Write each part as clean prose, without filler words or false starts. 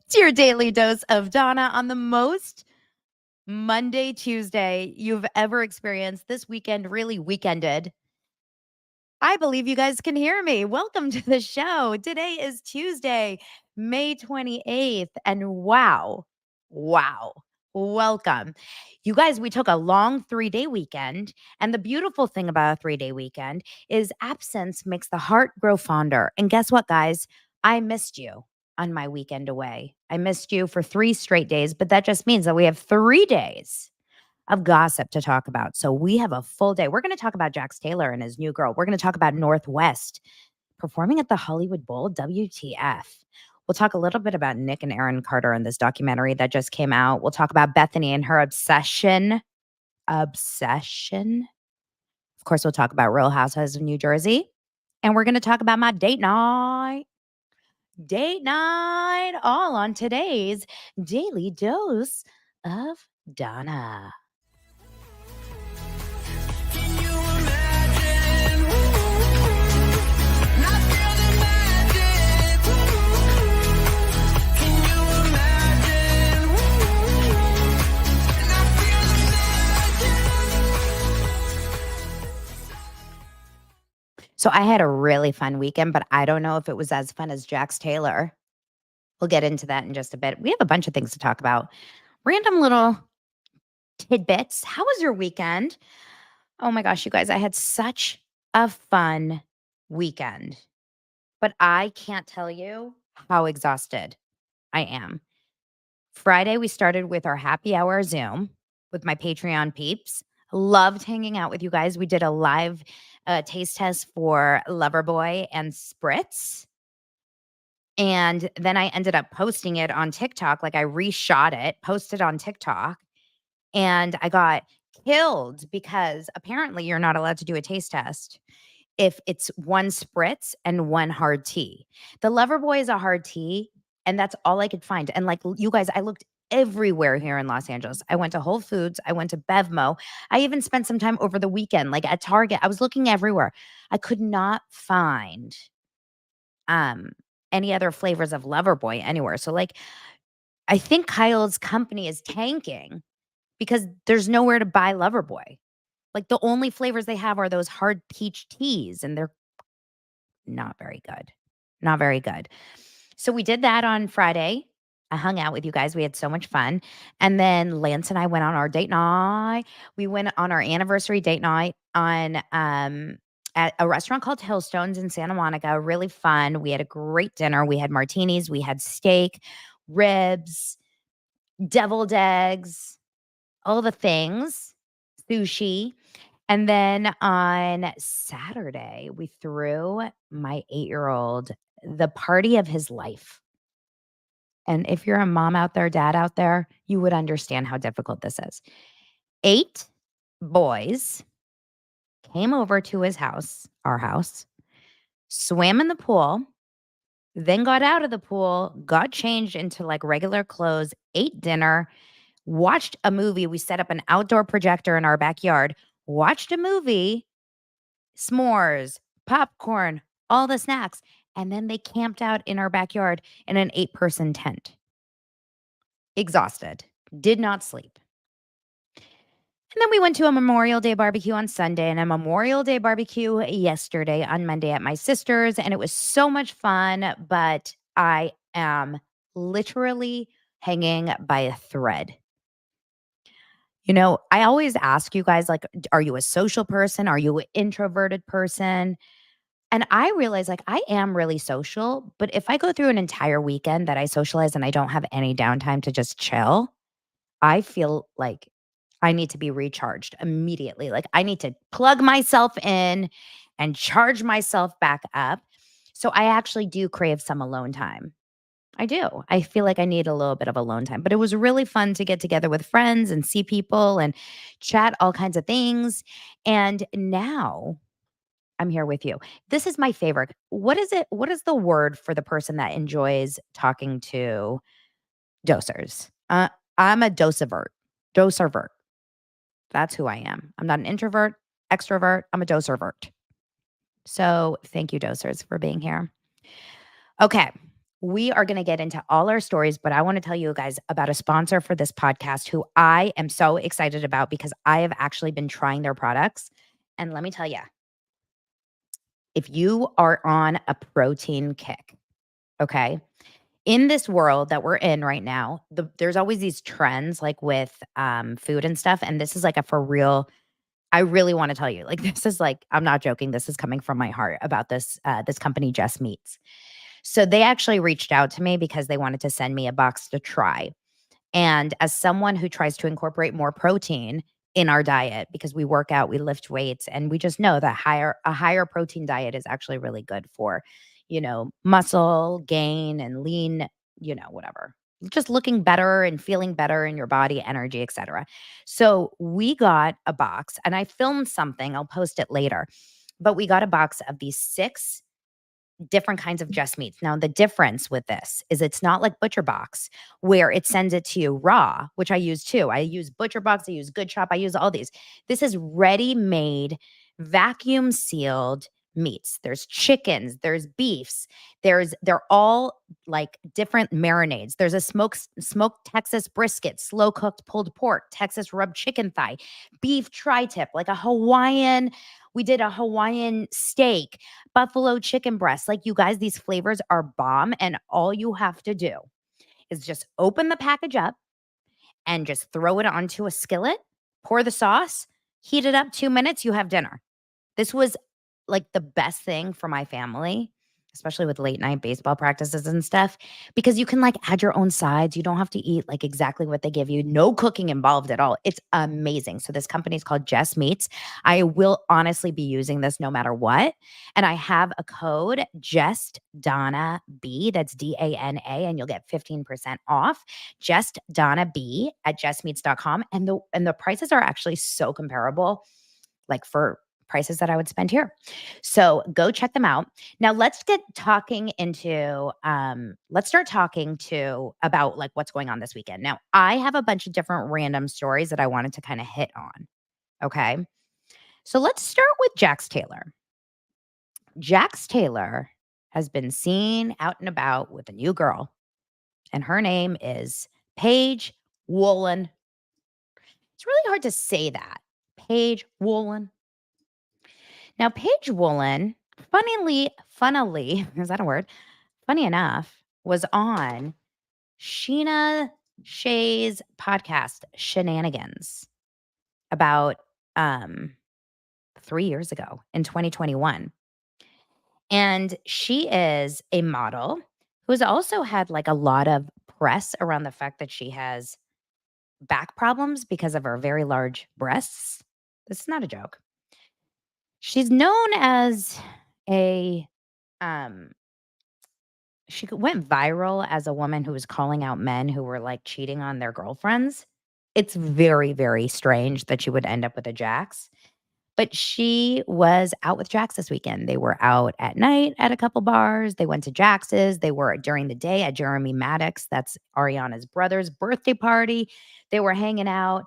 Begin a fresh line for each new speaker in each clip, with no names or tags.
It's your daily dose of Donna on the most Monday, Tuesday you've ever experienced. This weekend really weekended. I believe you guys can hear me. Welcome to the show. Today is Tuesday, May 28th. And wow, welcome. You guys, we took a long 3-day weekend. And the beautiful thing about a 3-day weekend is absence makes the heart grow fonder. And guess what, guys? I missed you on my weekend away. I missed you for 3 straight days, but that just means that we have 3 days of gossip to talk about. So we have a full day. We're going to talk about Jax Taylor and his new girl. We're going to talk about Northwest performing at the Hollywood Bowl. WTF. We'll talk a little bit about Nick and Aaron Carter in this documentary that just came out. We'll talk about Bethenny and her obsession. Obsession. Of course, we'll talk about Real Housewives of New Jersey. And we're going to talk about my date night. Date night, all on today's Daily Dose of Donna. So I had a really fun weekend, but I don't know if it was as fun as Jax Taylor. We'll get into that in just a bit. We have a bunch of things to talk about. Random little tidbits. How was your weekend? Oh my gosh, you guys, I had such a fun weekend. But I can't tell you how exhausted I am. Friday, we started with our happy hour Zoom with my Patreon peeps. Loved hanging out with you guys. We did a live taste test for Loverboy and Spritz. And then I ended up posting it on TikTok. Like I reshot it, posted on TikTok. And I got killed because apparently you're not allowed to do a taste test if it's 1 spritz and 1 hard tea. The Loverboy is a hard tea, and that's all I could find. And like you guys, I looked everywhere here in Los Angeles. I went to Whole Foods, I went to Bevmo. I even spent some time over the weekend, like at Target. I was looking everywhere. I could not find any other flavors of Loverboy anywhere. So like I think Kyle's company is tanking because there's nowhere to buy Loverboy. Like the only flavors they have are those hard peach teas, and they're not very good. Not very good. So we did that on Friday. I hung out with you guys. We had so much fun. And then Lance and I went on our date night. We went on our anniversary date night on at a restaurant called Hillstones in Santa Monica. Really fun. We had a great dinner. We had martinis, we had steak, ribs, deviled eggs, all the things, sushi. And then on Saturday, we threw my 8-year-old the party of his life. And if you're a mom out there, dad out there, you would understand how difficult this is. 8 boys came over to his house, our house, swam in the pool, then got out of the pool, got changed into like regular clothes, ate dinner, watched a movie. We set up an outdoor projector in our backyard, watched a movie, s'mores, popcorn, all the snacks. And then they camped out in our backyard in an 8-person tent. Exhausted, did not sleep. And then we went to a Memorial Day barbecue on Sunday and a Memorial Day barbecue yesterday on Monday at my sister's. And it was so much fun, but I am literally hanging by a thread. You know, I always ask you guys, like, are you a social person? Are you an introverted person? And I realize, like, I am really social, but if I go through an entire weekend that I socialize and I don't have any downtime to just chill, I feel like I need to be recharged immediately. Like, I need to plug myself in and charge myself back up. So I actually do crave some alone time. I do. I feel like I need a little bit of alone time, but it was really fun to get together with friends and see people and chat all kinds of things. And now I'm here with you. This is my favorite. What is it? What is the word for the person that enjoys talking to dosers? I'm a dosavert. Doservert. That's who I am. I'm not an introvert, extrovert. I'm a doservert. So thank you, dosers, for being here. Okay. We are going to get into all our stories, but I want to tell you guys about a sponsor for this podcast who I am so excited about because I have actually been trying their products. And let me tell you, if you are on a protein kick, okay, in this world that we're in right now, there's always these trends like with food and stuff. And this is like a for real. I really want to tell you, like, this is like, I'm not joking. This is coming from my heart about this company, Just Meats. So they actually reached out to me because they wanted to send me a box to try. And as someone who tries to incorporate more protein in our diet because we work out, we lift weights, and we just know that a higher protein diet is actually really good for, muscle gain and lean, whatever. Just looking better and feeling better in your body, energy, etc. So we got a box and I filmed something. I'll post it later. But we got a box of these 6 different kinds of just meats. Now, the difference with this is it's not like Butcher Box where it sends it to you raw, which I use too. I use Butcher Box, I use Good Chop, I use all these. This is ready-made, vacuum sealed meats. There's chickens, there's beefs, they're all like different marinades. There's a smoked Texas brisket, slow cooked pulled pork, Texas rub chicken thigh, beef tri-tip, like a Hawaiian. We did a Hawaiian steak, buffalo chicken breast. Like, you guys, these flavors are bomb. And all you have to do is just open the package up and just throw it onto a skillet, pour the sauce, heat it up 2 minutes, you have dinner. This was like the best thing for my family, especially with late night baseball practices and stuff, because you can like add your own sides. You don't have to eat like exactly what they give you. No cooking involved at all. It's amazing. So this company is called Just Meats. I will honestly be using this no matter what. And I have a code Just Donna B. That's DANA, and you'll get 15% off. Just Donna B at justmeats.com. And the prices are actually so comparable, like for prices that I would spend here. So go check them out. Now let's start talking to about like what's going on this weekend. Now, I have a bunch of different random stories that I wanted to kind of hit on. Okay. So let's start with Jax Taylor. Jax Taylor has been seen out and about with a new girl, and her name is Paige Woolen. It's really hard to say that. Paige Woolen. Now, Paige Woolen, funnily, is that a word? Funny enough, was on Sheena Shay's podcast, Shenanigans, about 3 years ago in 2021. And she is a model who's also had like a lot of press around the fact that she has back problems because of her very large breasts. This is not a joke. She's known as a um she went viral as a woman who was calling out men who were like cheating on their girlfriends. It's very, very strange that she would end up with a Jax. But she was out with Jax this weekend. They were out at night at a couple bars. They went to Jax's. They were during the day at Jeremy Maddox, that's Ariana's brother's birthday party. They were hanging out.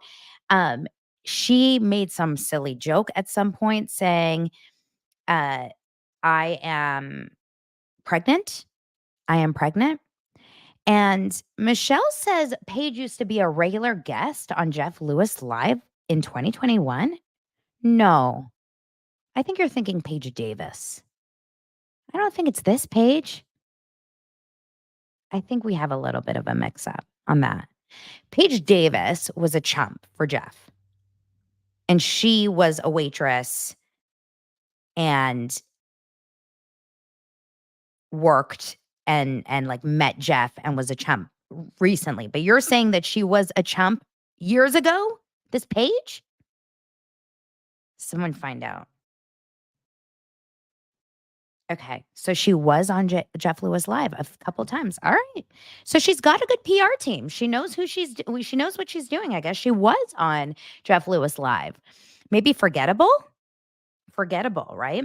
Um, she made some silly joke at some point saying, uh, I am pregnant. I am pregnant. And Michelle says Paige used to be a regular guest on Jeff Lewis Live in 2021. No, I think you're thinking Paige Davis. I don't think it's this Paige. I think we have a little bit of a mix up on that. Paige Davis was a chump for Jeff, and she was a waitress and worked and like met Jeff and was a chump recently. But you're saying that she was a chump years ago? This Paige? Someone find out. Okay. So she was on Jeff Lewis Live a couple times. All right. So she's got a good PR team. She knows she knows what she's doing. I guess she was on Jeff Lewis Live. Maybe forgettable? Forgettable, right?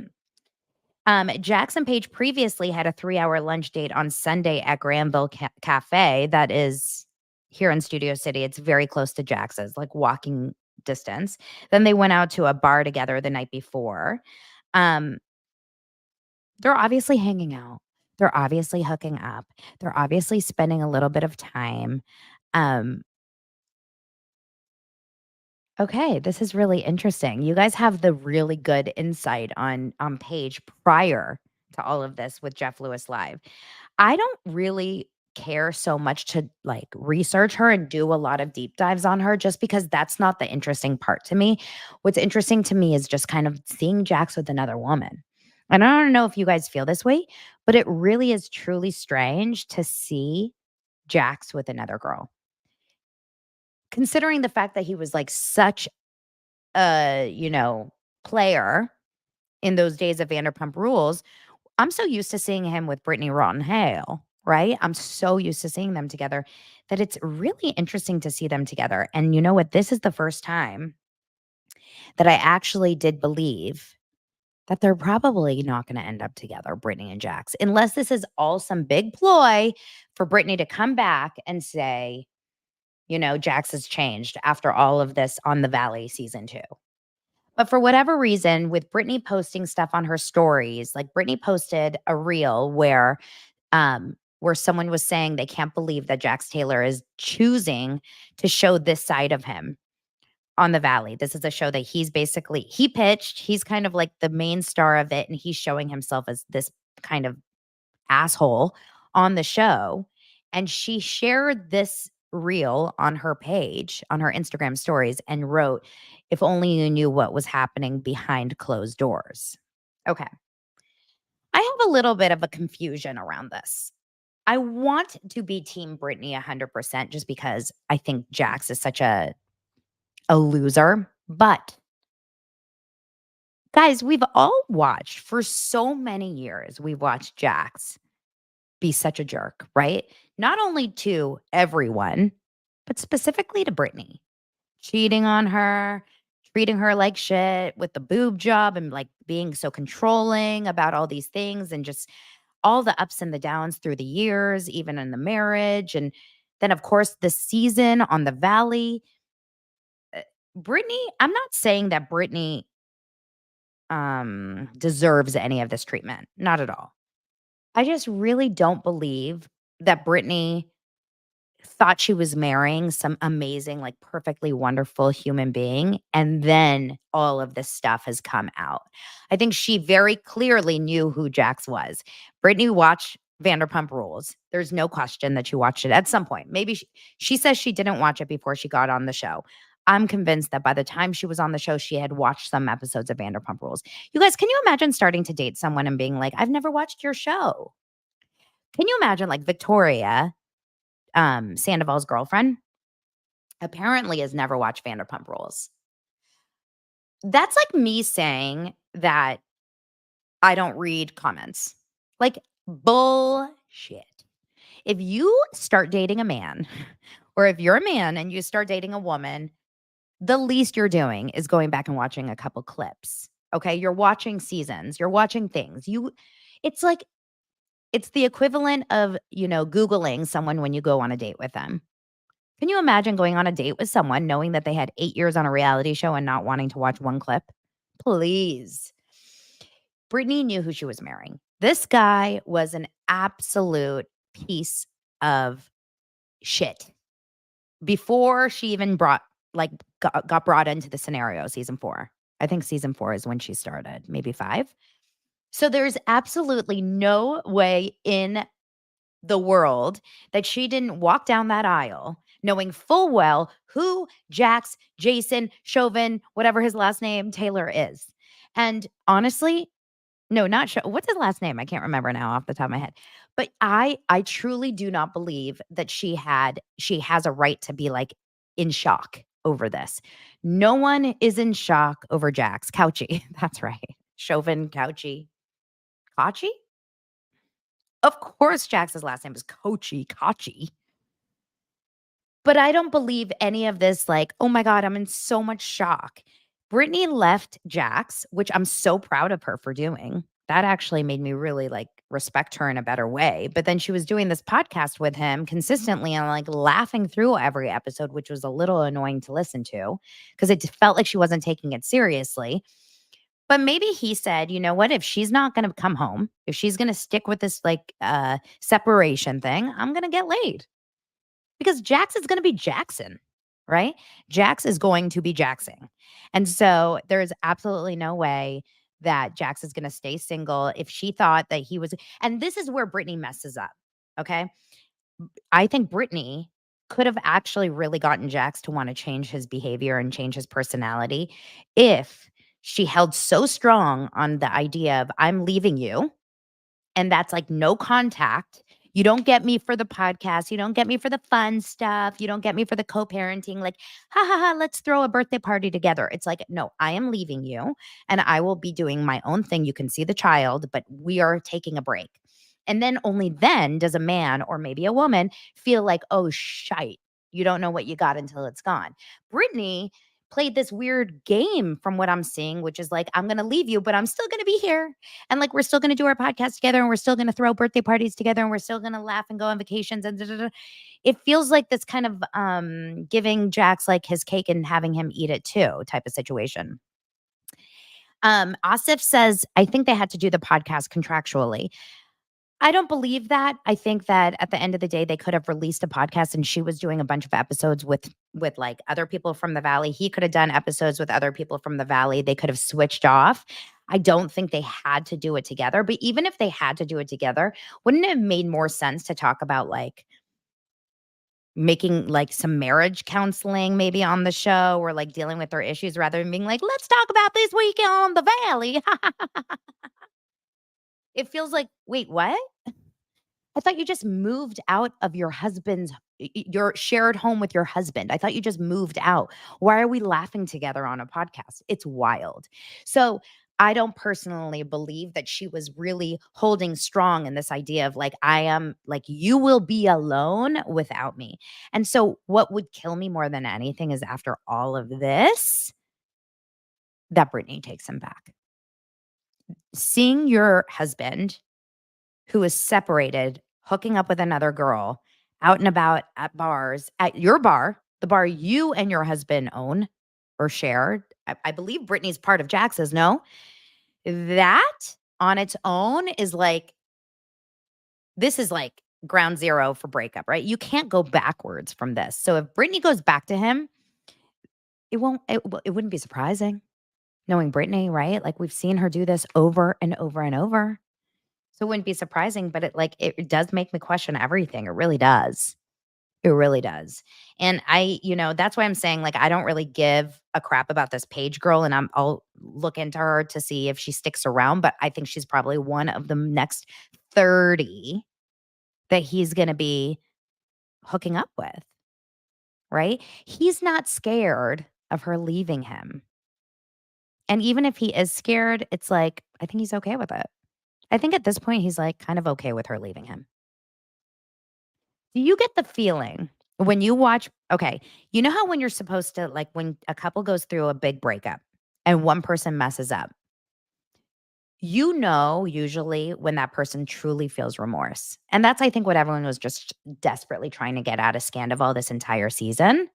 Jackson Page previously had a 3-hour lunch date on Sunday at Granville Cafe. That is here in Studio City. It's very close to Jax's, like walking distance. Then they went out to a bar together the night before. Um, they're obviously hanging out. They're obviously hooking up. They're obviously spending a little bit of time. Um, okay, this is really interesting. You guys have the really good insight on Paige prior to all of this with Jeff Lewis Live. I don't really care so much to like research her and do a lot of deep dives on her just because that's not the interesting part to me. What's interesting to me is just kind of seeing Jax with another woman. And I don't know if you guys feel this way, but it really is truly strange to see Jax with another girl. Considering the fact that he was like such a, player in those days of Vanderpump Rules, I'm so used to seeing him with Brittany Rotten Hale, right? I'm so used to seeing them together that it's really interesting to see them together. And you know what? This is the first time that I actually did believe that they're probably not going to end up together, Brittany and Jax, unless this is all some big ploy for Brittany to come back and say, Jax has changed after all of this on the Valley season 2. But for whatever reason, with Brittany posting stuff on her stories, like Brittany posted a reel where someone was saying they can't believe that Jax Taylor is choosing to show this side of him on the Valley. This is a show that he pitched. He's kind of like the main star of it, and he's showing himself as this kind of asshole on the show. And she shared this reel on her page, on her Instagram stories, and wrote, "If only you knew what was happening behind closed doors." Okay. I have a little bit of a confusion around this. I want to be team Brittany 100% just because I think Jax is such a loser. But guys, we've all watched for so many years, we've watched Jax be such a jerk, right? Not only to everyone, but specifically to Brittany. Cheating on her, treating her like shit with the boob job and like being so controlling about all these things and just all the ups and the downs through the years, even in the marriage. And then, of course, the season on the Valley. Brittany, I'm not saying that Brittany deserves any of this treatment. Not at all. I just really don't believe that Brittany thought she was marrying some amazing, like perfectly wonderful human being. And then all of this stuff has come out. I think she very clearly knew who Jax was. Brittany watched Vanderpump Rules. There's no question that she watched it at some point. Maybe she says she didn't watch it before she got on the show. I'm convinced that by the time she was on the show, she had watched some episodes of Vanderpump Rules. You guys, can you imagine starting to date someone and being like, I've never watched your show? Can you imagine like Victoria, Sandoval's girlfriend, apparently has never watched Vanderpump Rules. That's like me saying that I don't read comments. Like bullshit. If you start dating a man, or if you're a man and you start dating a woman, the least you're doing is going back and watching a couple clips. Okay? You're watching seasons, you're watching things. It's like it's the equivalent of, Googling someone when you go on a date with them. Can you imagine going on a date with someone knowing that they had 8 years on a reality show and not wanting to watch one clip? Please. Brittany knew who she was marrying. This guy was an absolute piece of shit. Before she even got brought into the scenario, season 4. I think season 4 is when she started, maybe 5. So there's absolutely no way in the world that she didn't walk down that aisle knowing full well who Jax, Jason, Chauvin, whatever his last name, Taylor is. And honestly, no, not what's his last name? I can't remember now off the top of my head. But I truly do not believe that she has a right to be like in shock over this. No one is in shock over Jax. Couchy. That's right. Chauvin, Couchy. Kachi? Of course, Jax's last name is Kachi. But I don't believe any of this, like, "Oh my god, I'm in so much shock." Brittany left Jax, which I'm so proud of her for doing. That actually made me really, like, respect her in a better way, but then she was doing this podcast with him consistently and, like, laughing through every episode, which was a little annoying to listen to because it felt like she wasn't taking it seriously. But maybe he said, "You know what? If she's not gonna come home, if she's gonna stick with this, like, separation thing, I'm gonna get laid." Because Jax is gonna be Jackson, right? Jax is going to be Jaxing. And so, there's absolutely no way that Jax is gonna stay single if she thought that he was and this is where Brittany messes up, okay? I think Brittany could have actually really gotten Jax to wanna change his behavior and change his personality if she held so strong on the idea of, "I'm leaving you," and that's like no contact. You don't get me for the podcast. You don't get me for the fun stuff. You don't get me for the co-parenting. Like, ha ha ha, let's throw a birthday party together. It's like, no, I am leaving you and I will be doing my own thing. You can see the child, but we are taking a break. And then only then does a man or maybe a woman feel like, oh, shite. You don't know what you got until it's gone. Brittany played this weird game from what I'm seeing, which is like, I'm going to leave you, but I'm still going to be here. And like, we're still going to do our podcast together and we're still going to throw birthday parties together and we're still going to laugh and go on vacations and da, da, da. It feels like this kind of giving Jax like his cake and having him eat it too type of situation. Asif says, I think they had to do the podcast contractually. I don't believe that. I think that at the end of the day, they could have released a podcast and she was doing a bunch of episodes with like other people from the Valley. He could have done episodes with other people from the Valley. They could have switched off. I don't think they had to do it together. But even if they had to do it together, wouldn't it have made more sense to talk about like making like some marriage counseling maybe on the show or like dealing with their issues rather than being like, let's talk about this week on the Valley. It feels like, wait, what? I thought you just moved out of your husband's your shared home with your husband. I thought you just moved out. Why are we laughing together on a podcast? It's wild. So, I don't personally believe that she was really holding strong in this idea of like, I am like, you will be alone without me. And so, what would kill me more than anything is after all of this, that Brittany takes him back. Seeing your husband who is separated, hooking up with another girl, out and about at bars, at your bar, the bar you and your husband own or share. I believe Brittany's part of Jax's, no? That on its own is like, this is like ground zero for breakup, right? You can't go backwards from this. So if Brittany goes back to him, it wouldn't be surprising knowing Brittany, right? Like we've seen her do this over and over and over. So it wouldn't be surprising, but it does make me question everything. It really does. It really does. And that's why I'm saying like I don't really give a crap about this Page girl and I'll look into her to see if she sticks around, but I think she's probably one of the next 30 that he's going to be hooking up with, right? He's not scared of her leaving him. And even if he is scared, it's like I think he's okay with it. I think at this point he's like kind of okay with her leaving him. Do you get the feeling when you watch okay, you know how when you're supposed to like when a couple goes through a big breakup and one person messes up, you know usually when that person truly feels remorse. And that's I think what everyone was just desperately trying to get out of Scandival this entire season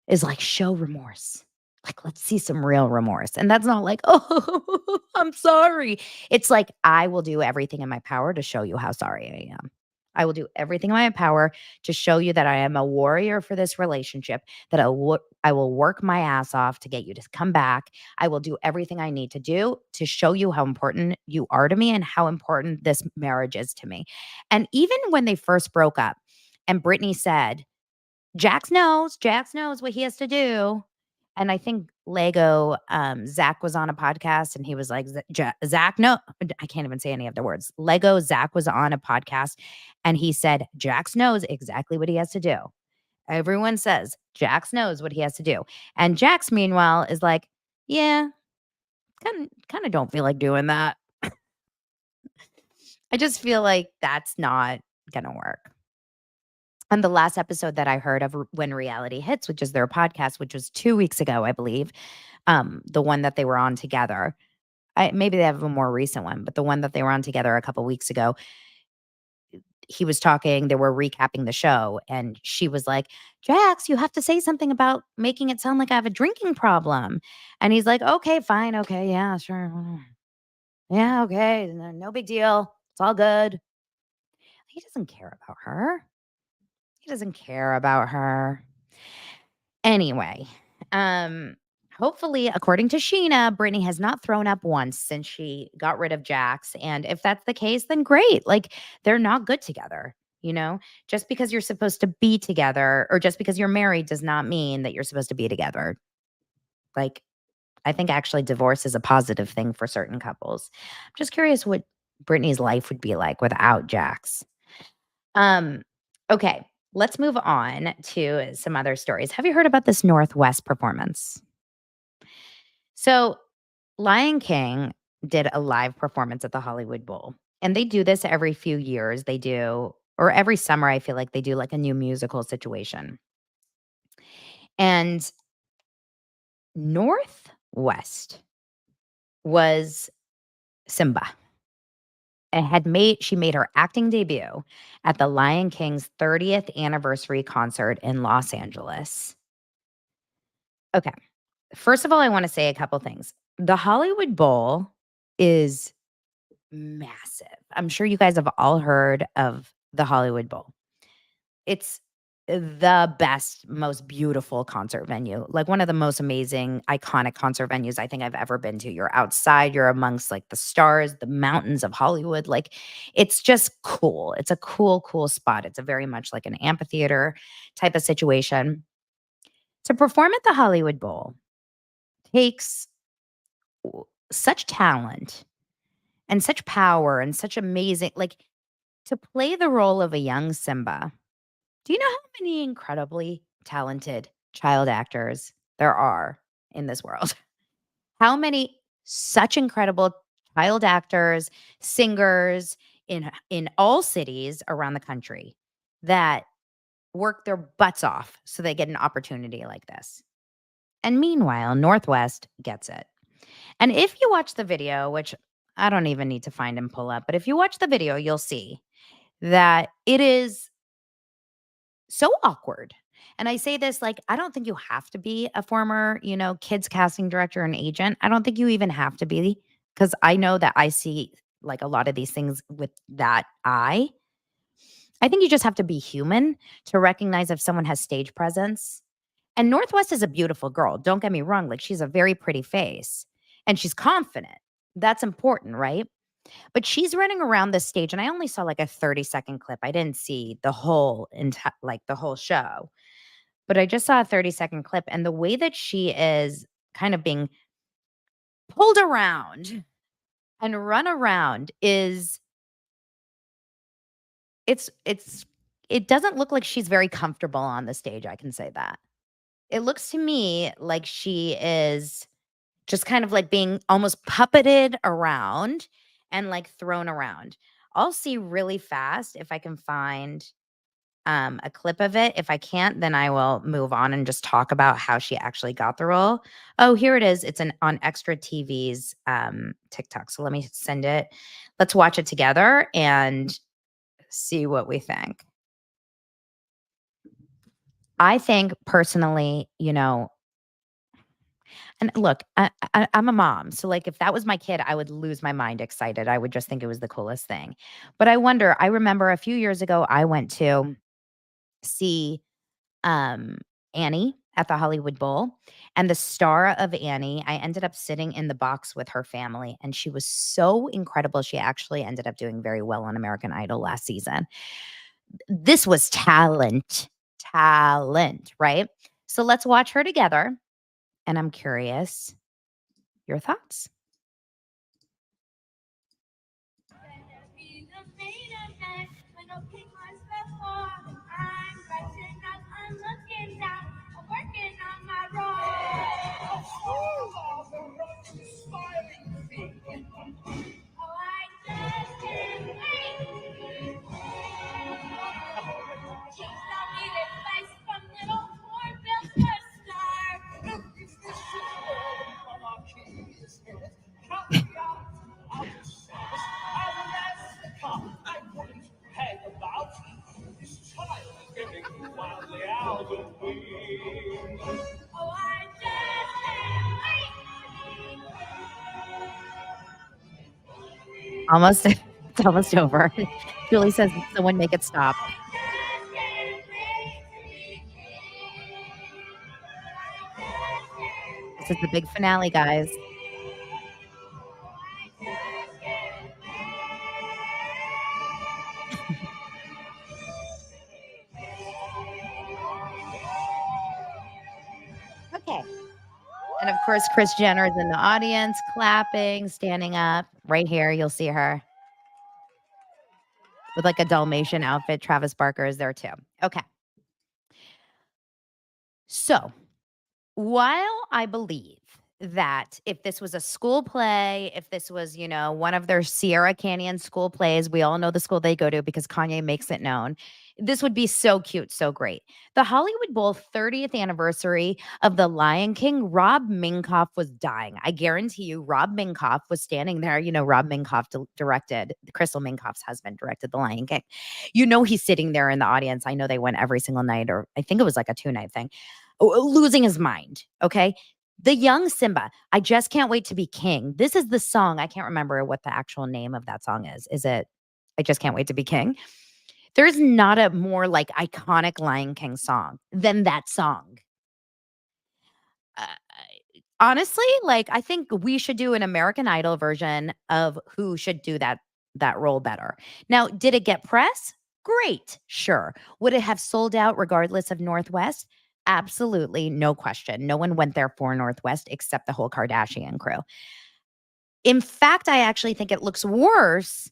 is like show remorse. Like let's see some real remorse. And that's not like, "Oh, I'm sorry." It's like I will do everything in my power to show you how sorry I am. I will do everything in my power to show you that I am a warrior for this relationship, that I will work my ass off to get you to come back. I will do everything I need to do to show you how important you are to me and how important this marriage is to me. And even when they first broke up and Brittany said, Jax knows what he has to do. And I think Lego, Zach was on a podcast and he was like, Zach, no, I can't even say any of the words. Lego, Zach was on a podcast and he said, Jax knows exactly what he has to do. Everyone says Jax knows what he has to do. And Jax, meanwhile, is like, yeah, kind of don't feel like doing that. I just feel like that's not going to work. And the last episode that I heard of When Reality Hits, which is their podcast, which was 2 weeks ago, I believe, the one that they were on together. Maybe they have a more recent one, but the one that they were on together a couple weeks ago, he was talking, they were recapping the show, and she was like, "Jax, you have to say something about making it sound like I have a drinking problem." And he's like, "Okay, fine. Okay, yeah, sure. Yeah, okay. No big deal. It's all good." He doesn't care about her. He doesn't care about her. Anyway, um, hopefully, according to Sheena, Brittany has not thrown up once since she got rid of Jax. And if that's the case, then great. Like, they're not good together. Just because you're supposed to be together or just because you're married does not mean that you're supposed to be together. Like, I think actually divorce is a positive thing for certain couples. I'm just curious what Brittany's life would be like without Jax. Um, okay, let's move on to some other stories. Have you heard about this Northwest performance? So, Lion King did a live performance at the Hollywood Bowl, and they do this every few years. They do, or every summer, I feel like they do like a new musical situation. And Northwest was Simba. And she made her acting debut at the Lion King's 30th anniversary concert in Los Angeles. Okay. First of all, I want to say a couple things. The Hollywood Bowl is massive. I'm sure you guys have all heard of the Hollywood Bowl. It's the best, most beautiful concert venue, like one of the most amazing, iconic concert venues I think I've ever been to. You're outside, you're amongst like the stars, the mountains of Hollywood. Like, it's just cool. It's a cool, cool spot. It's a very much like an amphitheater type of situation. To perform at the Hollywood Bowl takes such talent and such power and such amazing, like, to play the role of a young Simba. Do you know how many incredibly talented child actors there are in this world? How many such incredible child actors, singers in all cities around the country that work their butts off so they get an opportunity like this. And meanwhile, Northwest gets it. And if you watch the video, which I don't even need to find and pull up, but if you watch the video, you'll see that it is so awkward. And I say this like, I don't think you have to be a former, kids casting director and agent. I don't think you even have to be, because I know that I see like a lot of these things with that eye. I think you just have to be human to recognize if someone has stage presence. And Northwest is a beautiful girl. Don't get me wrong. Like, she's a very pretty face and she's confident. That's important, right? But she's running around the stage, and I only saw like a 30-second clip. I didn't see the whole like the whole show. But I just saw a 30-second clip, and the way that she is kind of being pulled around and run around is it doesn't look like she's very comfortable on the stage, I can say that. It looks to me like she is just kind of like being almost puppeted around and like thrown around. I'll see really fast if I can find a clip of it. If I can't, then I will move on and just talk about how she actually got the role. Oh, here it is. It's on Extra TV's TikTok. So let me send it. Let's watch it together and see what we think. I think personally, and look, I'm a mom. So, like, if that was my kid, I would lose my mind excited. I would just think it was the coolest thing. But I remember a few years ago, I went to see um, Annie at the Hollywood Bowl. And the star of Annie, I ended up sitting in the box with her family, and she was so incredible. She actually ended up doing very well on American Idol last season. This was talent, right? So let's watch her together. And I'm curious your thoughts. almost it's almost over. Julie says, "Someone make it stop." This is the big finale, guys. Okay. And of course, Kris Jenner is in the audience, clapping, standing up. Right here, you'll see her with like a Dalmatian outfit. Travis Barker is there too. Okay. So while I believe that if this was a school play, if this was, one of their Sierra Canyon school plays, we all know the school they go to because Kanye makes it known. This would be so cute, so great. The Hollywood Bowl 30th anniversary of The Lion King, Rob Minkoff was dying. I guarantee you, Rob Minkoff was standing there. Rob Minkoff directed, Crystal Minkoff's husband directed The Lion King. He's sitting there in the audience. I know they went every single night, or I think it was like a 2-night thing, losing his mind. Okay. The young Simba, I just can't wait to be king. This is the song. I can't remember what the actual name of that song is. Is it I just can't wait to be king? There's not a more like iconic Lion King song than that song. Uh, Honestly, like I think we should do an American Idol version of who should do that role better. Now, did it get press? Great, sure. Would it have sold out regardless of Northwest? Absolutely, no question. No one went there for Northwest except the whole Kardashian crew. In fact, I actually think it looks worse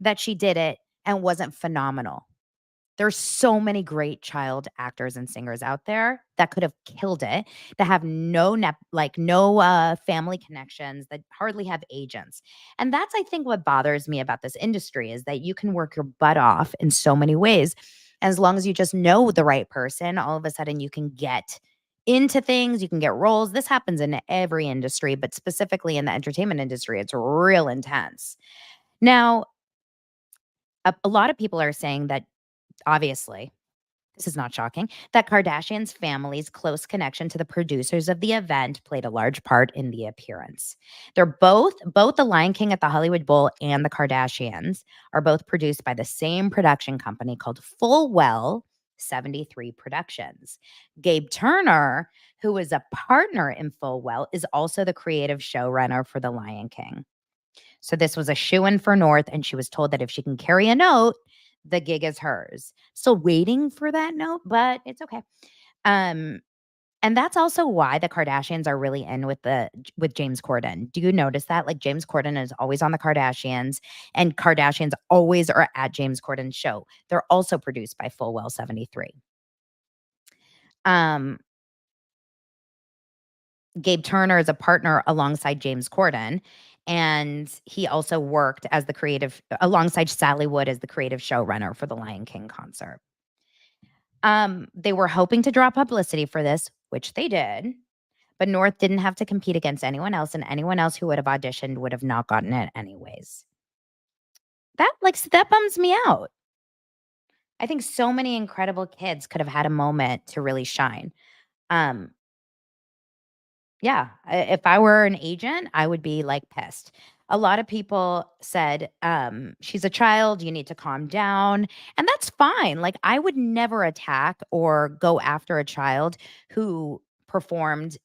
that she did it and wasn't phenomenal. There's so many great child actors and singers out there that could have killed it, that have no family connections, that hardly have agents. And that's, I think, what bothers me about this industry is that you can work your butt off in so many ways. As long as you just know the right person, all of a sudden you can get into things, you can get roles. This happens in every industry, but specifically in the entertainment industry, it's real intense. Now, a lot of people are saying that obviously, this is not shocking, that Kardashian's family's close connection to the producers of the event played a large part in the appearance. They're both The Lion King at the Hollywood Bowl and the Kardashians are both produced by the same production company called Full 73 Productions. Gabe Turner, who is a partner in Full, is also the creative showrunner for The Lion King. So this was a shoe-in for North, and she was told that if she can carry a note, the gig is hers. Still waiting for that note, but it's okay. Um, and that's also why the Kardashians are really in with James Corden. Do you notice that? Like James Corden is always on the Kardashians, and Kardashians always are at James Corden's show. They're also produced by Full 73. Um, Gabe Turner is a partner alongside James Corden, and he also worked as the creative alongside Sally Wood as the creative showrunner for the Lion King concert. They were hoping to draw publicity for this, which they did, but North didn't have to compete against anyone else, and anyone else who would have auditioned would have not gotten it anyways. That bums me out. I think so many incredible kids could have had a moment to really shine. Um, Yeah, if I were an agent, I would be, like, pissed. A lot of people said, "She's a child, you need to calm down," and that's fine, like, I would never attack or go after a child who performed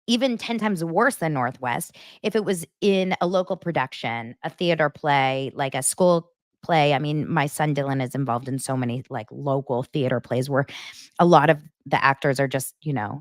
even 10 times worse than Northwest if it was in a local production, a theater play, like a school play. I mean, my son Dylan is involved in so many, like, local theater plays where a lot of the actors are just,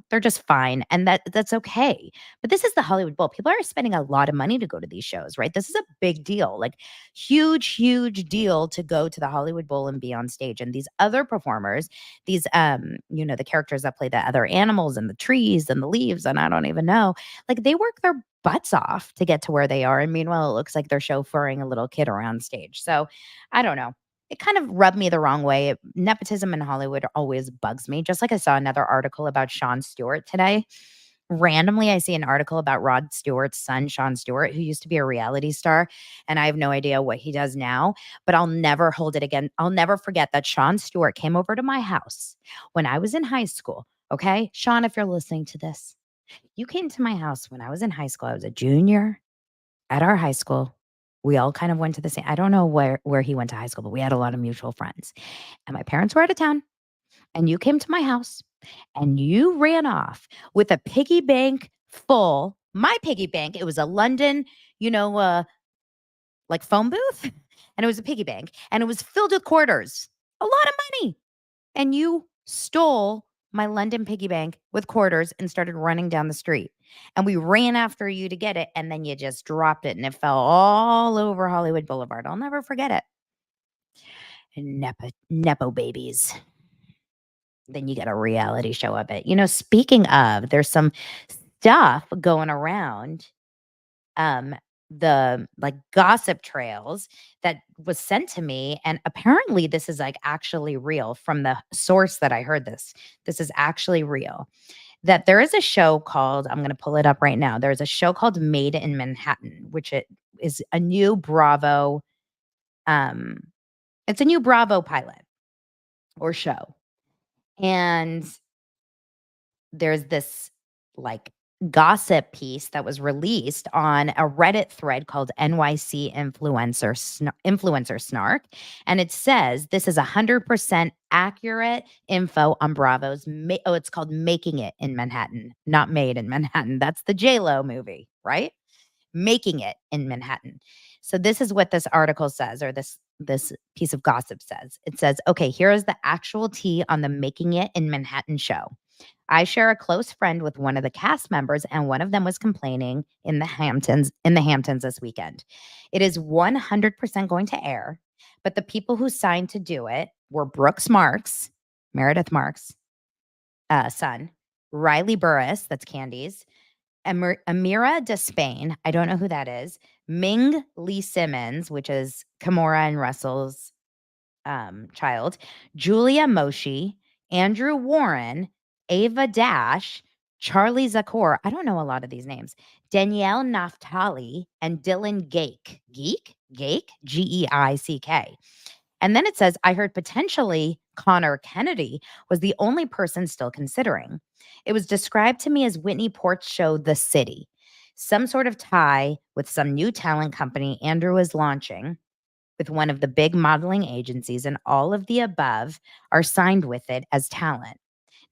they're just fine, and that's okay. But this is the Hollywood Bowl. People are spending a lot of money to go to these shows, right? This is a big deal, like huge, huge deal to go to the Hollywood Bowl and be on stage. And these other performers, these the characters that play the other animals and the trees and the leaves, and I don't even know, like they work their butts off to get to where they are. And meanwhile, it looks like they're chauffeuring a little kid around stage. So I don't know, it kind of rubbed me the wrong way. Nepotism in Hollywood always bugs me. Just like I saw another article about Jon Stewart today. Randomly, I see an article about Rod Stewart's son, Jon Stewart, who used to be a reality star. And I have no idea what he does now, but I'll never hold it again. I'll never forget that Jon Stewart came over to my house when I was in high school. Okay. Sean, if you're listening to this, you came to my house when I was in high school. I was a junior at our high school. We all kind of went to the same I don't know where he went to high school, but we had a lot of mutual friends. And my parents were out of town, and you came to my house, and you ran off with a piggy bank full my piggy bank, it was a London, you know, like phone booth, and it was a piggy bank, and it was filled with quarters, a lot of money. And you stole my London piggy bank with quarters and started running down the street. And we ran after you to get it, and then you just dropped it, and it fell all over Hollywood Boulevard. I'll never forget it. Nepo babies. Then you get a reality show of it. Speaking of, there's some stuff going around um the like gossip trails that was sent to me, and apparently this is like actually real from the source that I heard this is actually real, that there is a show called, I'm going to pull it up right now, there's a show called Made in Manhattan, which it is a new Bravo, um it's a new Bravo pilot or show. And there's this like gossip piece that was released on a Reddit thread called NYC Influencer Snark. And it says this is 100% accurate info on Bravo's. It's called Making It in Manhattan, not Made in Manhattan. That's the J-Lo movie, right? Making It in Manhattan. So this is what this article says, or this piece of gossip says. It says, okay, here is the actual tea on the Making It in Manhattan show. I share a close friend with one of the cast members, and one of them was complaining in the Hamptons this weekend. It is 100% going to air, but the people who signed to do it were Brooks Marks, Meredith Marks' son, Riley Burris, that's Candy's, Amira Despain, I don't know who that is, Ming Lee Simmons, which is Kimora and Russell's child, Julia Moshe, Andrew Warren, Ava Dash, Charlie Zakor. I don't know a lot of these names. Danielle Naftali and Dylan Gake. Gake? Geick. And then it says, I heard potentially Connor Kennedy was the only person still considering. It was described to me as Whitney Port's show, The City, some sort of tie with some new talent company Andrew is launching with one of the big modeling agencies, and all of the above are signed with it as talent.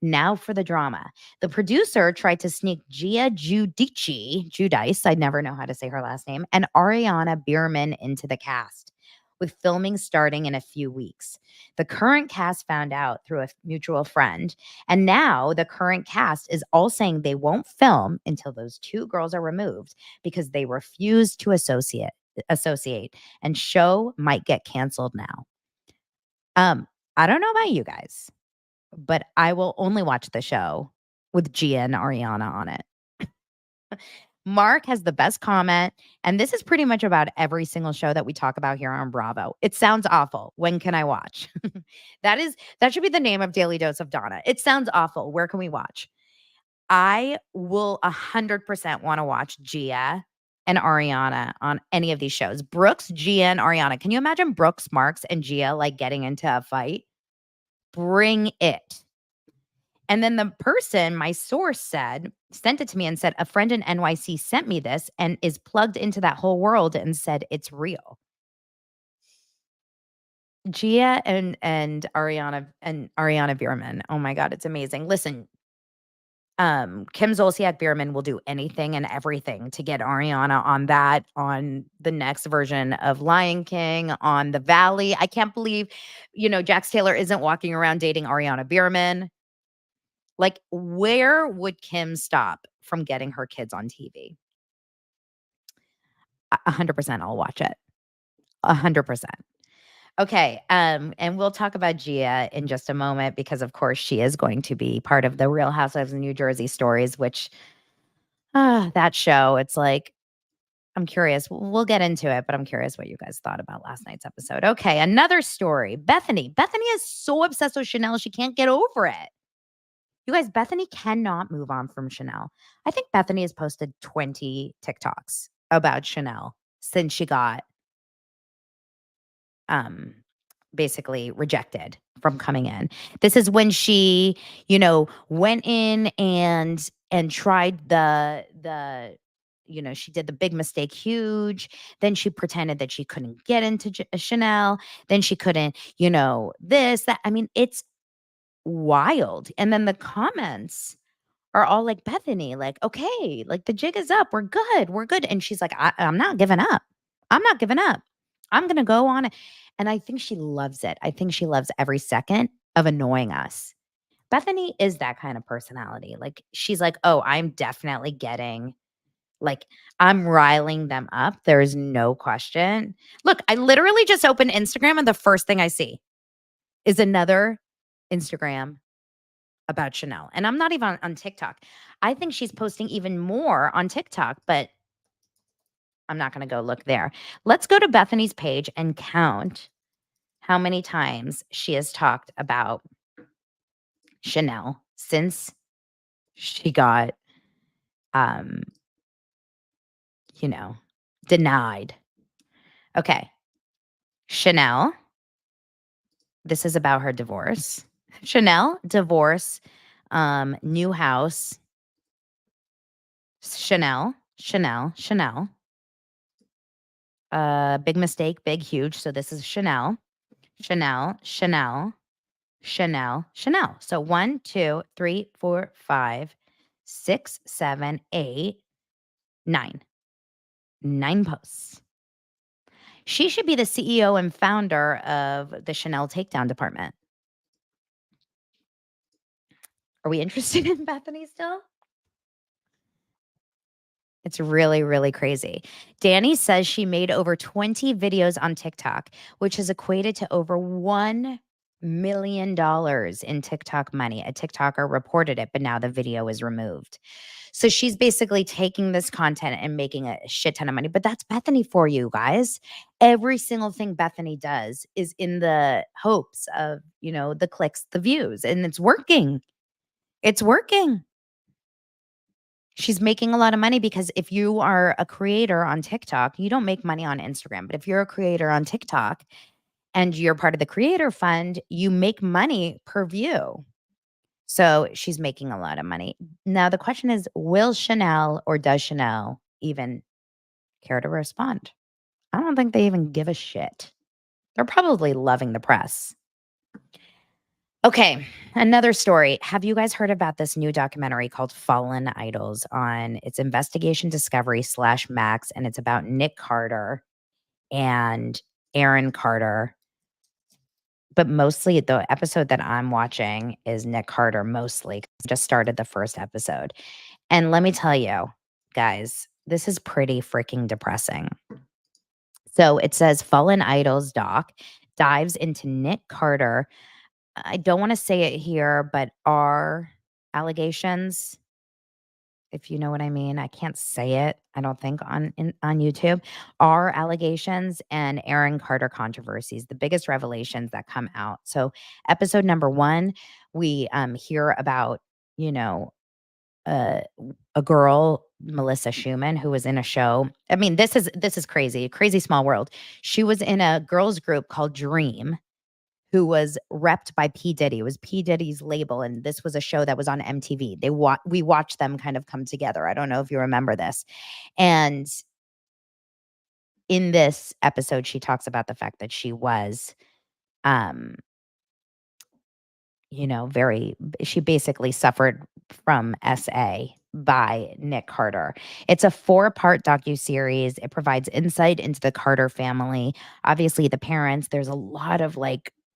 Now for the drama. The producer tried to sneak Gia Giudice, I never know how to say her last name, and Ariana Bierman into the cast, with filming starting in a few weeks. The current cast found out through a mutual friend, and now the current cast is all saying they won't film until those two girls are removed because they refuse to associate, and show might get canceled now. I don't know about you guys, but I will only watch the show with Gia and Ariana on it. Mark has the best comment, and this is pretty much about every single show that we talk about here on Bravo. It sounds awful. When can I watch? That should be the name of Daily Dose of Donna. It sounds awful. Where can we watch? I will 100% want to watch Gia and Ariana on any of these shows. Brooks, Gia, and Ariana. Can you imagine Brooks, Marks, and Gia like getting into a fight? Bring it. And then the person, my source sent it to me and said, a friend in NYC sent me this and is plugged into that whole world and said it's real. Gia and Ariana Bierman. Oh my God, it's amazing. Listen, Kim Zolciak Bierman will do anything and everything to get Ariana on the next version of Lion King, on The Valley. I can't believe, Jax Taylor isn't walking around dating Ariana Bierman. Like, where would Kim stop from getting her kids on TV? 100% I'll watch it. 100%. Okay, and we'll talk about Gia in just a moment because, of course, she is going to be part of the Real Housewives of New Jersey stories, which, that show, it's like, I'm curious. We'll get into it, but I'm curious what you guys thought about last night's episode. Okay, another story. Bethenny. Bethenny is so obsessed with Chanel, she can't get over it. You guys, Bethenny cannot move on from Chanel. I think Bethenny has posted 20 TikToks about Chanel since she got basically rejected from coming in. This is when she, went in and tried the she did the big mistake huge. Then she pretended that she couldn't get into Chanel. Then she couldn't, this, that. I mean, it's wild. And then the comments are all like, Bethenny, like, okay, like the jig is up. We're good. We're good. And she's like, I'm not giving up. I'm not giving up. I'm going to go on it. And I think she loves it. I think she loves every second of annoying us. Bethenny is that kind of personality. Like, she's like, oh, I'm definitely I'm riling them up. There's no question. Look, I literally just opened Instagram and the first thing I see is another Instagram about Chanel. And I'm not even on TikTok. I think she's posting even more on TikTok, but I'm not going to go look there. Let's go to Bethenny's page and count how many times she has talked about Chanel since she got, um, denied. Okay. Chanel. This is about her divorce. Chanel, divorce, new house. Chanel. Big mistake, big, huge. So this is Chanel. So 1, 2, 3, 4, 5, 6, 7, 8, 9. 9 posts. She should be the CEO and founder of the Chanel takedown department. Are we interested in Bethenny still? It's really, really crazy. Danny says she made over 20 videos on TikTok, which is equated to over $1 million in TikTok money. A TikToker reported it, but now the video is removed. So she's basically taking this content and making a shit ton of money. But that's Bethenny for you guys. Every single thing Bethenny does is in the hopes of, the clicks, the views, and it's working. It's working. She's making a lot of money because if you are a creator on TikTok, you don't make money on Instagram. But if you're a creator on TikTok and you're part of the creator fund, you make money per view. So she's making a lot of money. Now, the question is, will Chanel or does Chanel even care to respond? I don't think they even give a shit. They're probably loving the press. Okay, another story. Have you guys heard about this new documentary called Fallen Idols on its Investigation Discovery / Max, and it's about Nick Carter and Aaron Carter. But mostly the episode that I'm watching is Nick Carter mostly. I just started the first episode. And let me tell you, guys, this is pretty freaking depressing. So it says Fallen Idols doc dives into Nick Carter. I don't want to say it here, but are allegations, if you know what I mean. I can't say it, I don't think, on YouTube. Are allegations and Aaron Carter controversies, the biggest revelations that come out. So episode number 1, we hear about, a girl, Melissa Schumann, who was in a show. I mean, this is crazy, crazy small world. She was in a girls group called Dream, who was repped by P. Diddy. It was P. Diddy's label, and this was a show that was on MTV. We watched them kind of come together. I don't know if you remember this. And in this episode, she talks about the fact that she was, she basically suffered from SA by Nick Carter. It's a 4-part docuseries. It provides insight into the Carter family. Obviously, the parents, there's a lot of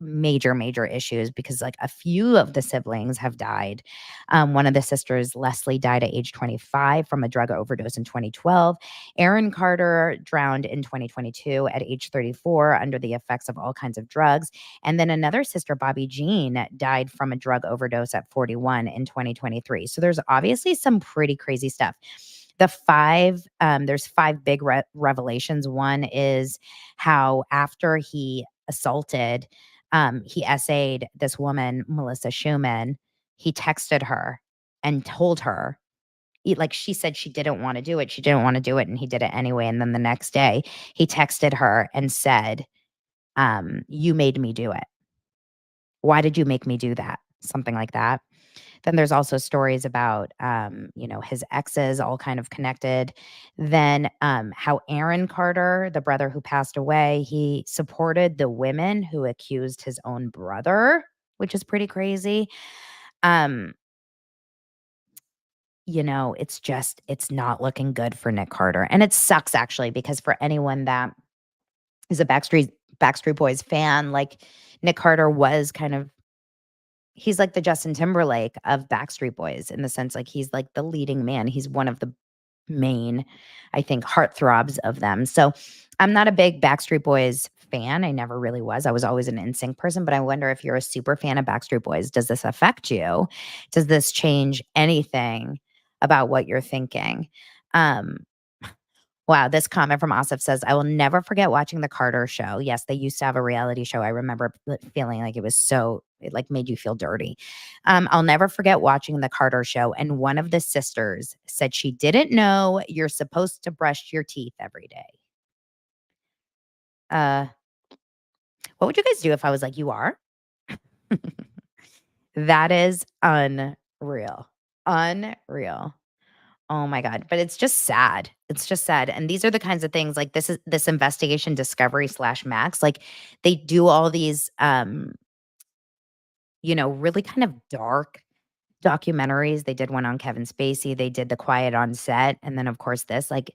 major issues because a few of the siblings have died. One of the sisters, Leslie, died at age 25 from a drug overdose in 2012. Aaron Carter drowned in 2022 at age 34 under the effects of all kinds of drugs. And then another sister, Bobby Jean, died from a drug overdose at 41 in 2023. So there's obviously some pretty crazy stuff. There's 5 big revelations. One is how after he assaulted, he essayed this woman, Melissa Schumann. He texted her and told her, she said she didn't want to do it. She didn't want to do it, and he did it anyway. And then the next day, he texted her and said, you made me do it. Why did you make me do that? Something like that. Then there's also stories about, his exes all kind of connected. Then, how Aaron Carter, the brother who passed away, he supported the women who accused his own brother, which is pretty crazy. Um, it's not looking good for Nick Carter. And it sucks actually, because for anyone that is a Backstreet Boys fan, like Nick Carter was kind of he's like the Justin Timberlake of Backstreet Boys in the sense like he's like the leading man. He's one of the main, I think, heartthrobs of them. So I'm not a big Backstreet Boys fan. I never really was. I was always an NSYNC person, but I wonder if you're a super fan of Backstreet Boys, does this affect you? Does this change anything about what you're thinking? Um, Wow, this comment from Asif says, "I will never forget watching the Carter show." Yes, they used to have a reality show. I remember feeling like it like made you feel dirty. I'll never forget watching the Carter show, and one of the sisters said she didn't know you're supposed to brush your teeth every day. Uh, what would you guys do if I was like, "You are?" That is unreal. Unreal. Oh my god, but it's just sad. It's just sad, and these are the kinds of things like this investigation Discovery/Max, like, they do all these, really kind of dark documentaries. They did one on Kevin Spacey, they did The Quiet on Set, and then, of course, this, like,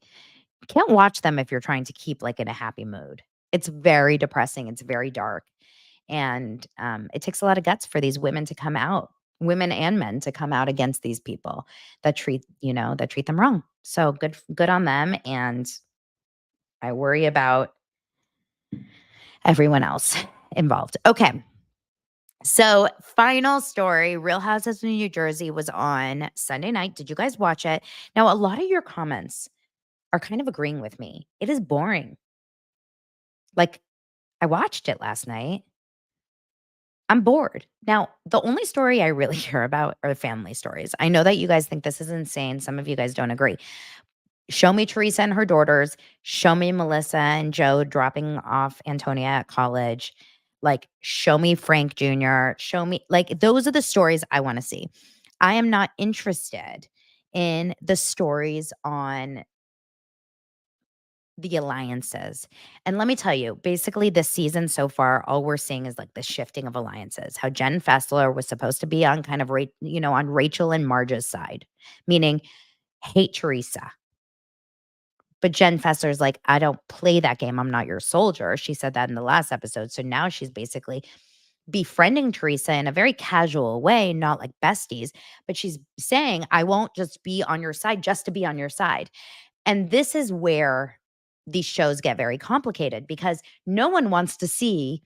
you can't watch them if you're trying to keep, like, in a happy mood. It's very depressing, it's very dark, and, it takes a lot of guts for these women to come out, women and men to come out against these people that treat them wrong. So good on them, and I worry about everyone else involved. Okay. So, final story, Real Houses of New Jersey was on Sunday night. Did you guys watch it? Now, a lot of your comments are kind of agreeing with me. It is boring. Like, I watched it last night. I'm bored. Now, the only story I really care about are the family stories. I know that you guys think this is insane. Some of you guys don't agree. Show me Teresa and her daughters. Show me Melissa and Joe dropping off Antonia at college. Like, show me Frank Jr. Show me, like, those are the stories I want to see. I am not interested in the stories on the alliances. And let me tell you, basically this season so far, all we're seeing is like the shifting of alliances. How Jen Fessler was supposed to be on kind of on Rachel and Marge's side, meaning hate Teresa. But Jen Fessler's like, I don't play that game. I'm not your soldier. She said that in the last episode. So now she's basically befriending Teresa in a very casual way, not like besties, but she's saying, I won't just be on your side just to be on your side. And this is where these shows get very complicated because no one wants to see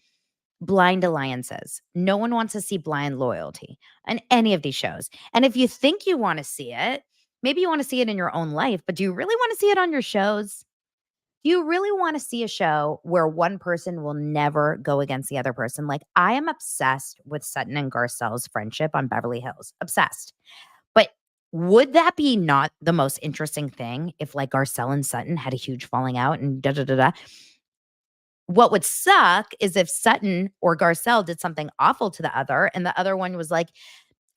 blind alliances. No one wants to see blind loyalty on any of these shows. And if you think you want to see it, maybe you want to see it in your own life, but do you really want to see it on your shows? Do you really want to see a show where one person will never go against the other person? Like, I am obsessed with Sutton and Garcelle's friendship on Beverly Hills. Obsessed. But would that be not the most interesting thing if like Garcelle and Sutton had a huge falling out and da da da da? What would suck is if Sutton or Garcelle did something awful to the other and the other one was like,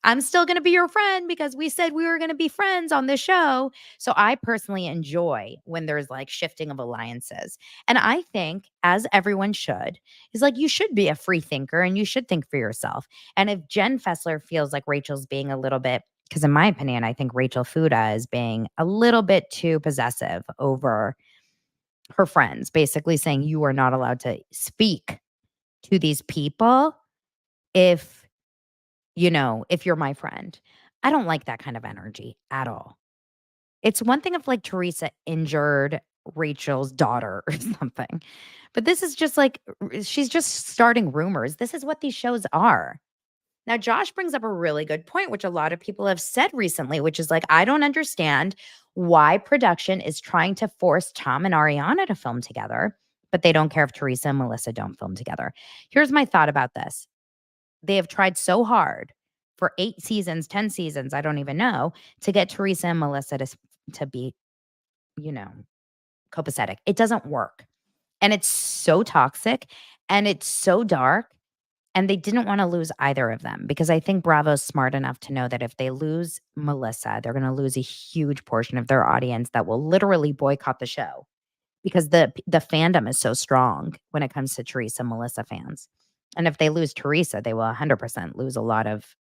I'm still going to be your friend because we said we were going to be friends on this show. So I personally enjoy when there's like shifting of alliances. And I think, as everyone should, is like you should be a free thinker and you should think for yourself. And if Jen Fessler feels like Rachel's being a little bit, because in my opinion, I think Rachel Fuda is being a little bit too possessive over her friends, basically saying you are not allowed to speak to these people if if you're my friend. I don't like that kind of energy at all. It's one thing if like Teresa injured Rachel's daughter or something, but this is just like she's just starting rumors. This is what these shows are. Now, Josh brings up a really good point, which a lot of people have said recently, which is like, I don't understand why production is trying to force Tom and Ariana to film together, but they don't care if Teresa and Melissa don't film together. Here's my thought about this. They have tried so hard for 8 seasons, 10 seasons, I don't even know, to get Teresa and Melissa to be, you know, copacetic. It doesn't work. And it's so toxic and it's so dark And they didn't wanna lose either of them because I think Bravo's smart enough to know that if they lose Melissa, they're gonna lose a huge portion of their audience that will literally boycott the show because the fandom is so strong when it comes to Teresa Melissa fans. And if they lose Teresa, they will 100% lose a lot of,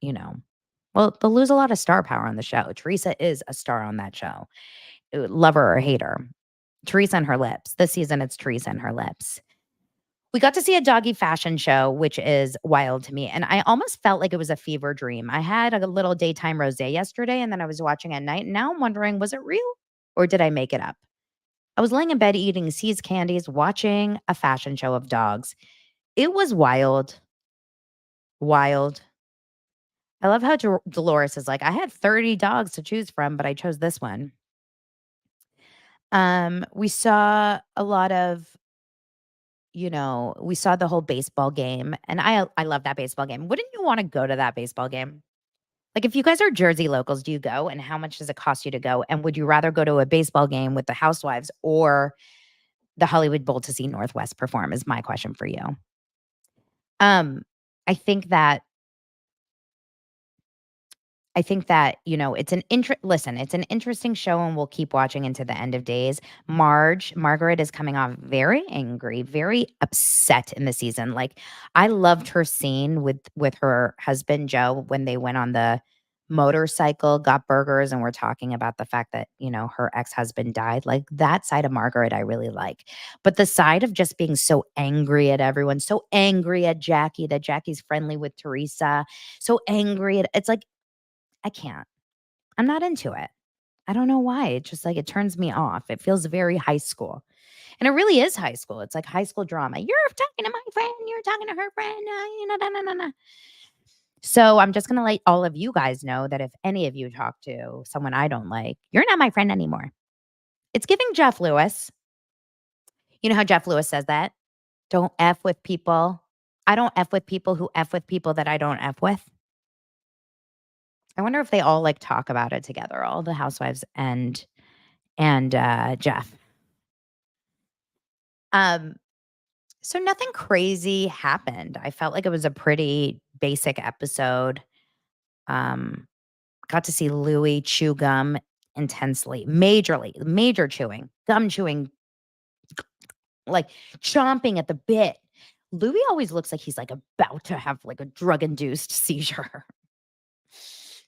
you know well, they'll lose a lot of star power on the show. Teresa is a star on that show, love her or hate her. Teresa and her lips. This season, it's Teresa and her lips. We got to see a doggy fashion show, which is wild to me, and I almost felt like it was a fever dream. I had a little daytime rosé yesterday, and then I was watching at night, and now I'm wondering, was it real or did I make it up? I was laying in bed eating See's candies, watching a fashion show of dogs. It was wild, wild. I love how Dolores is like, "I had 30 dogs to choose from, but I chose this one." We saw a lot of we saw the whole baseball game, and I love that baseball game. Wouldn't you wanna go to that baseball game? Like, if you guys are Jersey locals, do you go, and how much does it cost you to go? And would you rather go to a baseball game with the Housewives or the Hollywood Bowl to see Northwest perform is my question for you. Um, I think that it's an it's an interesting show and we'll keep watching into the end of days. Margaret is coming off very angry, very upset in the season. Like I loved her scene with her husband Joe when they went on the motorcycle, got burgers and were talking about the fact that, her ex-husband died. Like that side of Margaret I really like. But the side of just being so angry at everyone, so angry at Jackie that Jackie's friendly with Teresa, so angry at it's like I can't. I'm not into it. I don't know why. It just like it turns me off. It feels very high school. And it really is high school. It's like high school drama. You're talking to my friend, you're talking to her friend. Da, da, da, da. So I'm just gonna let all of you guys know that if any of you talk to someone I don't like, you're not my friend anymore. It's giving Jeff Lewis. You know how Jeff Lewis says that? Don't F with people. I don't F with people who F with people that I don't F with. I wonder if they all like talk about it together, all the housewives and Jeff. Um, so nothing crazy happened. I felt like it was a pretty basic episode. Um, got to see Louis chew gum intensely, major chewing, gum chewing, like chomping at the bit. Louis always looks like he's like about to have like a drug induced seizure.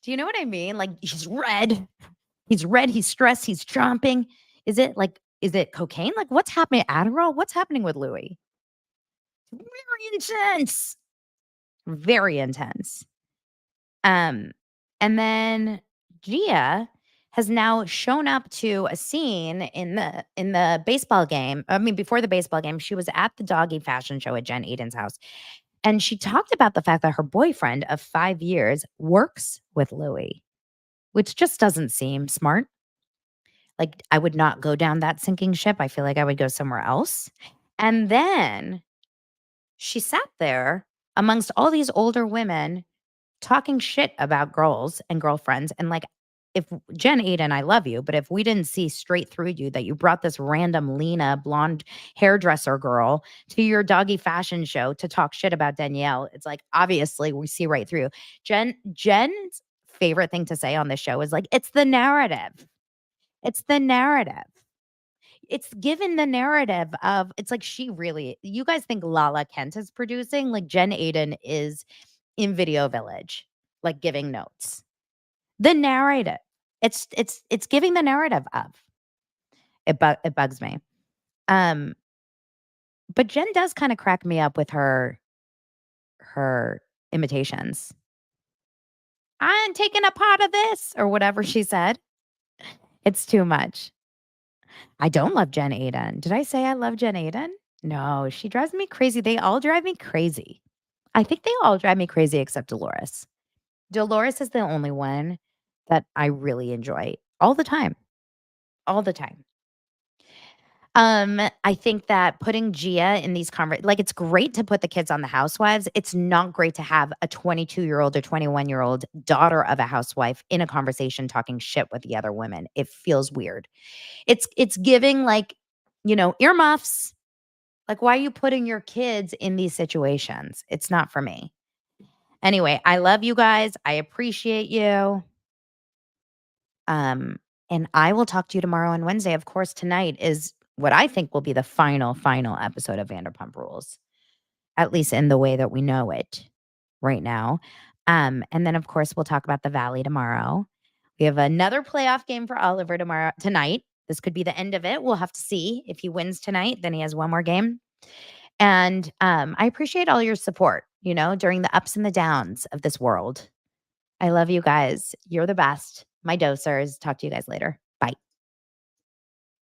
Do you know what I mean? Like he's red. He's red, he's stressed, he's chomping. Is it cocaine? Like, what's happening? Adderall? What's happening with Louis? Very intense. Very intense. And then Gia has now shown up to a scene in the baseball game. I mean, before the baseball game, she was at the doggy fashion show at Jen Eden's house. And she talked about the fact that her boyfriend of 5 years works with Louis, which just doesn't seem smart. Like, I would not go down that sinking ship. I feel like I would go somewhere else. And then she sat there amongst all these older women talking shit about girls and girlfriends. And like, if Jen Aiden, I love you, but if we didn't see straight through you that you brought this random Lena blonde hairdresser girl to your doggy fashion show to talk shit about Danielle, it's like obviously we see right through. Jen's favorite thing to say on this show is like, it's the narrative. It's the narrative. It's given the narrative of it's like she really you guys think Lala Kent is producing, like Jen Aiden is in Video Village, like giving notes. The narrative. It's giving the narrative of. It bugs me. Um, but Jen does kind of crack me up with her imitations. I'm taking a part of this or whatever she said. It's too much. I don't love Jen Aiden. Did I say I love Jen Aiden? No, she drives me crazy. They all drive me crazy. I think they all drive me crazy except Dolores. Dolores is the only one that I really enjoy all the time. All the time. I think that putting Gia in these like it's great to put the kids on the housewives. It's not great to have a 22-year-old or 21-year-old daughter of a housewife in a conversation talking shit with the other women. It feels weird. It's giving like, earmuffs. Like, why are you putting your kids in these situations? It's not for me. Anyway, I love you guys. I appreciate you. Um, and I will talk to you tomorrow on Wednesday. Of course, tonight is what I think will be the final episode of Vanderpump Rules, at least in the way that we know it right now. And then of course we'll talk about the Valley tomorrow. We have another playoff game for Oliver tonight. This could be the end of it. We'll have to see. If he wins tonight, then he has one more game. And I appreciate all your support, during the ups and the downs of this world. I love you guys. You're the best. My dosers. Talk to you guys later.